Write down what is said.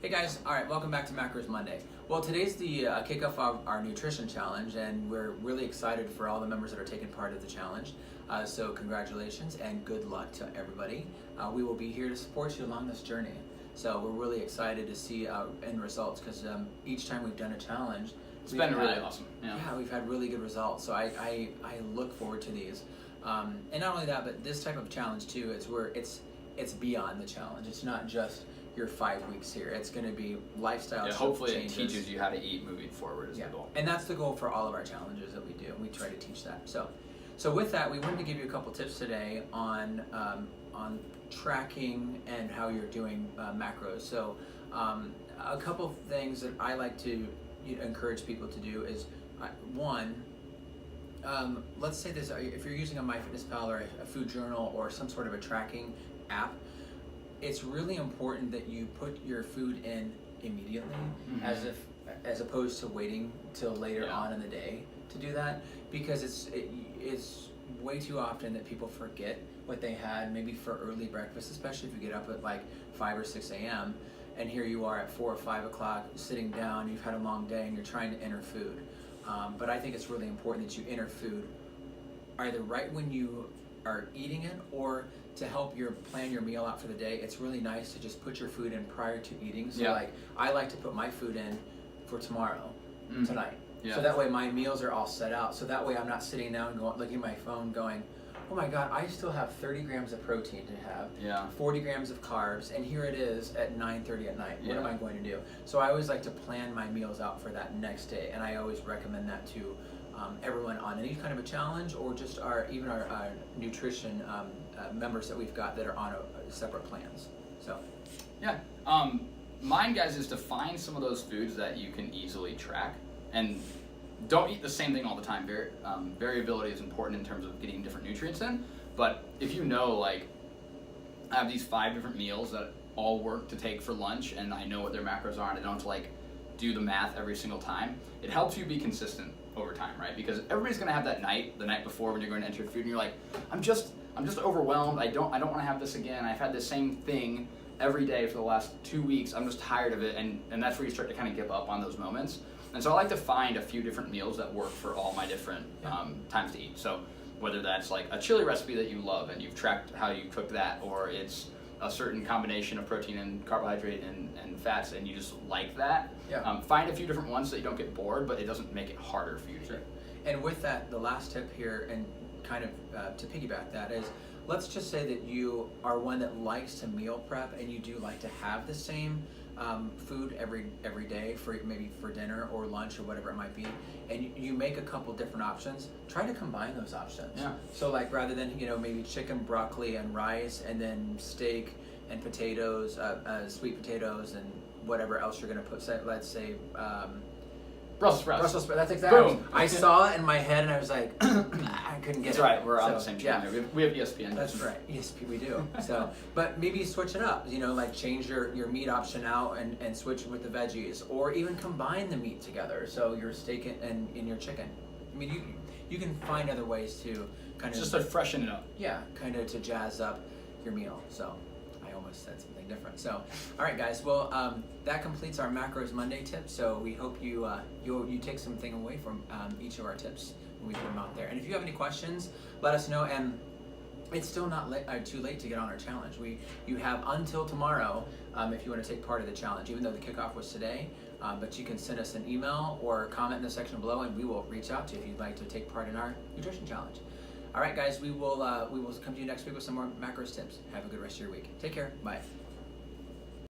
Hey guys, alright, welcome back to Macros Monday. Well, today's the kickoff of our nutrition challenge, and we're really excited for all the members that are taking part of the challenge. So congratulations and good luck to everybody. We will be here to support you along this journey. So we're really excited to see end results because each time we've done a challenge, it's been really awesome. Yeah, we've had really good results. So I look forward to these. And not only that, but this type of challenge too is where it's beyond the challenge. It's not just your 5 weeks here. It's going to be lifestyle hopefully changes. It teaches you how to eat moving forward is the goal. And that's the goal for all of our challenges that we do. We try to teach that. So with that, we wanted to give you a couple tips today on tracking and how you're doing macros. So a couple of things that I like to encourage people to do is one, let's say this, if you're using a MyFitnessPal or a food journal or some sort of a tracking app, it's really important that you put your food in immediately, as opposed to waiting till later on in the day to do that, because it's way too often that people forget what they had maybe for early breakfast, especially if you get up at like 5 or 6 a.m. and here you are at 4 or 5 o'clock sitting down, you've had a long day and you're trying to enter food. But I think it's really important that you enter food either right when you are eating it, or to help plan your meal out for the day. It's really nice to just put your food in prior to eating. So like I like to put my food in for tomorrow, tonight. So that way my meals are all set out. So that way I'm not sitting down and looking at my phone going, oh my God, I still have 30 grams of protein to have, 40 grams of carbs, and here it is at 9:30 at night. What am I going to do? So I always like to plan my meals out for that next day, and I always recommend that to everyone on any kind of a challenge, or just our nutrition members that we've got that are on separate plans. So mine, guys, is to find some of those foods that you can easily track, and don't eat the same thing all the time. Variability is important in terms of getting different nutrients in, but if you know, like, I have these 5 different meals that all work to take for lunch, and I know what their macros are, and I don't have to like do the math every single time, it helps you be consistent over time, right? Because everybody's gonna have that night, the night before, when you're going to enter food, and you're like, I'm just overwhelmed. I don't want to have this again. I've had the same thing every day for the last 2 weeks. I'm just tired of it, and that's where you start to kind of give up on those moments. And so I like to find a few different meals that work for all my different times to eat. So whether that's like a chili recipe that you love and you've tracked how you cook that, or it's a certain combination of protein and carbohydrate and fats, and you just like that. Find a few different ones so that you don't get bored, but it doesn't make it harder for you to eat. And with that, the last tip here, and kind of to piggyback that, is let's just say that you are one that likes to meal prep and you do like to have the same food every day for maybe for dinner or lunch or whatever it might be, and you make a couple different options. Try to combine those options. So like rather than maybe chicken, broccoli, and rice, and then steak and potatoes, sweet potatoes, and whatever else you're gonna put. Let's say Brussels sprouts. Brussels sprouts. That's exactly. Boom. I saw it in my head and I was like, I couldn't get it. That's right. We're on the same channel. Yeah. We have ESPN. That's right. ESPN, we do. So, but maybe switch it up. Like change your meat option out and switch it with the veggies, or even combine the meat together. So your steak and your chicken. I mean, you can find other ways to kind of just to freshen it up. Yeah, kind of to jazz up your meal. So I almost said something different. So, all right, guys. Well, that completes our Macros Monday tips. So we hope you take something away from each of our tips when we put them out there. And if you have any questions, let us know. And it's still not too late to get on our challenge. You have until tomorrow if you want to take part of the challenge, even though the kickoff was today. But you can send us an email or comment in the section below, and we will reach out to you if you'd like to take part in our nutrition challenge. All right, guys, we will come to you next week with some more macros tips. Have a good rest of your week. Take care. Bye.